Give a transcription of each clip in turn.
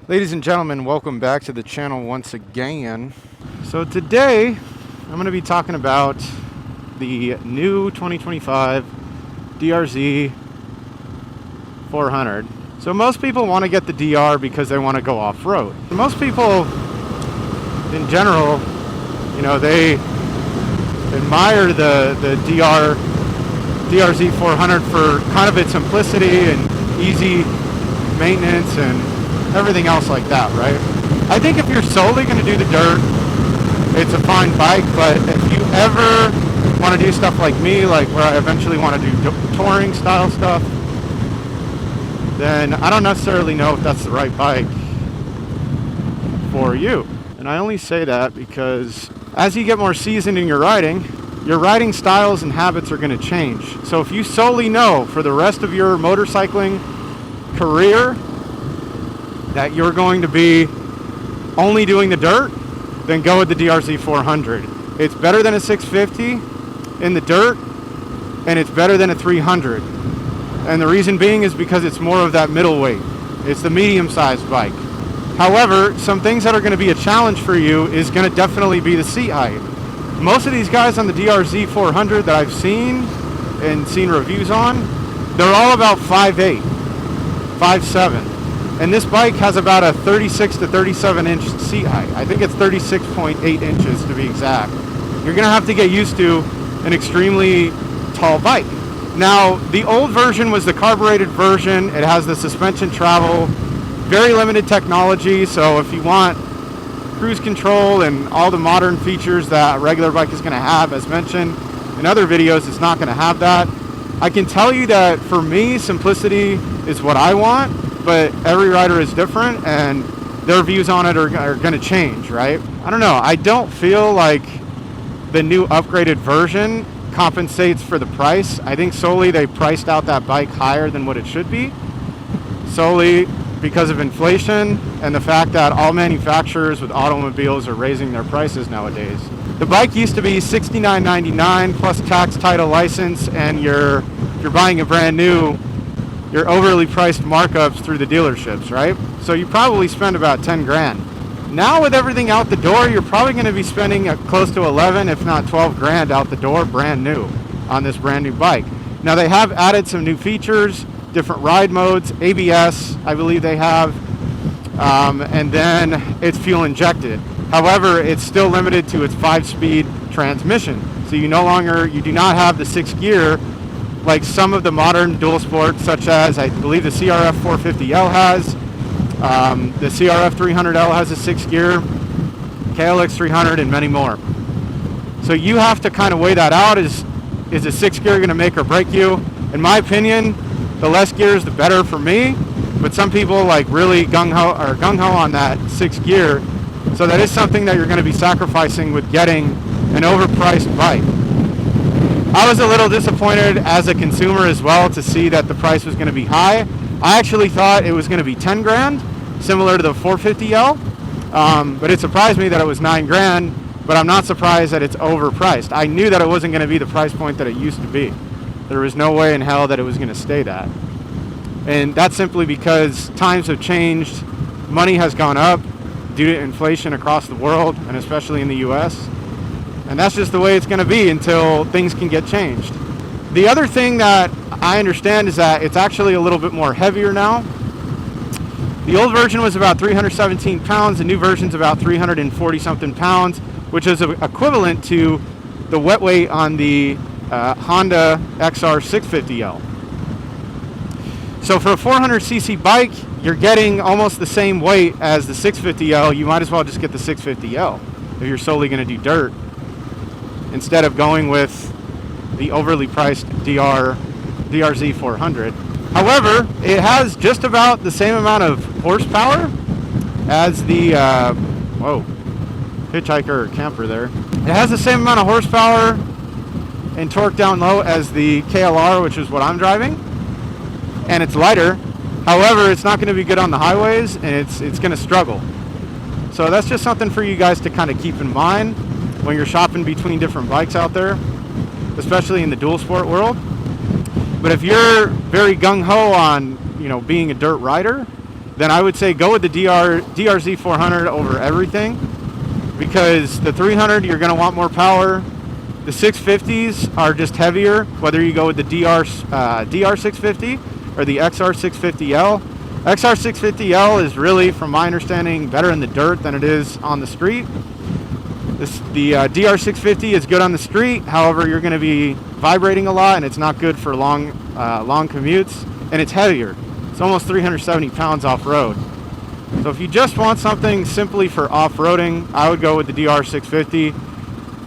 Ladies and gentlemen, welcome back to the channel once again. So today I'm going to be talking about the new 2025 DRZ 400. So most people want to get the DR because they want to go off-road. Most people in general, they admire the DRZ 400 for kind of its simplicity and easy maintenance and everything else like that, right? I think if you're solely going to do the dirt, it's a fine bike, but if you ever want to do stuff like me, like where I eventually want to do touring style stuff, then I don't necessarily know if that's the right bike for you. And I only say that because as you get more seasoned in your riding styles and habits are going to change. So if you solely know for the rest of your motorcycling career that you're going to be only doing the dirt, then go with the DRZ 400. It's better than a 650 in the dirt, and it's better than a 300. And the reason being is because it's more of that middleweight. It's the medium-sized bike. However, some things that are going to be a challenge for you is going to definitely be the seat height. Most of these guys on the DRZ 400 that I've seen and seen reviews on, they're all about 5'8", 5'7". And this bike has about a 36 to 37 inch seat height. I think it's 36.8 inches to be exact. You're gonna have to get used to an extremely tall bike. Now, the old version was the carbureted version. It has the suspension travel, very limited technology. So if you want cruise control and all the modern features that a regular bike is gonna have, as mentioned in other videos, it's not gonna have that. I can tell you that for me, simplicity is what I want. But every rider is different and their views on it are going to change, right? I don't know. I don't feel like the new upgraded version compensates for the price. I think solely they priced out that bike higher than what it should be, solely because of inflation and the fact that all manufacturers with automobiles are raising their prices nowadays. The bike used to be $69.99 plus tax, title, license, and you're buying a brand new, your overly priced markups through the dealerships, right? So you probably spend about 10 grand. Now with everything out the door, you're probably going to be spending close to 11, if not 12 grand out the door, brand new, on this brand new bike. Now they have added some new features, different ride modes, ABS, I believe they have, and then it's fuel injected. However, it's still limited to its 5-speed transmission. So you do not have the 6 gear like some of the modern dual sports, such as I believe the CRF 450L has, the CRF 300L has a 6 gear, KLX 300, and many more. So you have to kind of weigh that out. Is a 6 gear going to make or break you? In my opinion, the less gears, the better for me. But some people like really gung-ho on that 6 gear. So that is something that you're going to be sacrificing with getting an overpriced bike. I was a little disappointed as a consumer as well to see that the price was going to be high. I actually thought it was going to be 10 grand, similar to the 450L, but it surprised me that it was 9 grand, but I'm not surprised that it's overpriced. I knew that it wasn't going to be the price point that it used to be. There was no way in hell that it was going to stay that. And that's simply because times have changed, money has gone up due to inflation across the world, and especially in the US. And that's just the way it's going to be until things can get changed. The other thing that I understand is that it's actually a little bit more heavier now. The old version was about 317 pounds. The new version's about 340 something pounds, which is equivalent to the wet weight on the Honda XR 650L. So for a 400cc bike, you're getting almost the same weight as the 650L. You might as well just get the 650L if you're solely going to do dirt, instead of going with the overly priced DRZ 400. However, it has just about the same amount of horsepower as the hitchhiker or camper there. It has the same amount of horsepower and torque down low as the KLR, which is what I'm driving, and it's lighter. However, it's not going to be good on the highways, and it's going to struggle. So that's just something for you guys to kind of keep in mind when you're shopping between different bikes out there, especially in the dual sport world. But if you're very gung-ho on, being a dirt rider, then I would say go with the DRZ 400 over everything, because the 300 you're going to want more power. The 650s are just heavier, whether you go with the DR 650 or the XR 650L. XR 650L is really, from my understanding, better in the dirt than it is on the street. The DR 650 is good on the street, however you're going to be vibrating a lot and it's not good for long commutes, and it's heavier. It's almost 370 pounds off-road. So if you just want something simply for off-roading, I would go with the DR 650,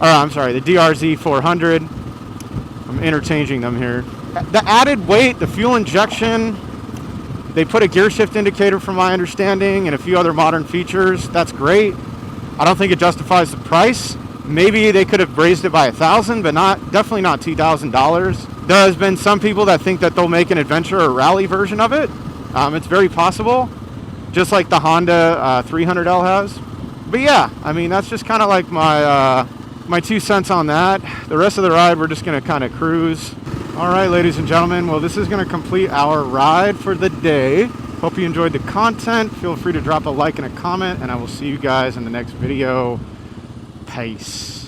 or I'm sorry, the DRZ 400. I'm interchanging them here. The added weight, the fuel injection, they put a gear shift indicator from my understanding and a few other modern features. That's great. I don't think it justifies the price. Maybe they could have raised it by $1,000, but definitely not $2,000. There has been some people that think that they'll make an adventure or rally version of it. It's very possible, just like the Honda 300L has. But yeah, I mean, that's just kind of like my 2 cents on that. The rest of the ride, we're just going to kind of cruise. All right, ladies and gentlemen, well, this is going to complete our ride for the day. Hope you enjoyed the content. Feel free to drop a like and a comment, and I will see you guys in the next video. Peace.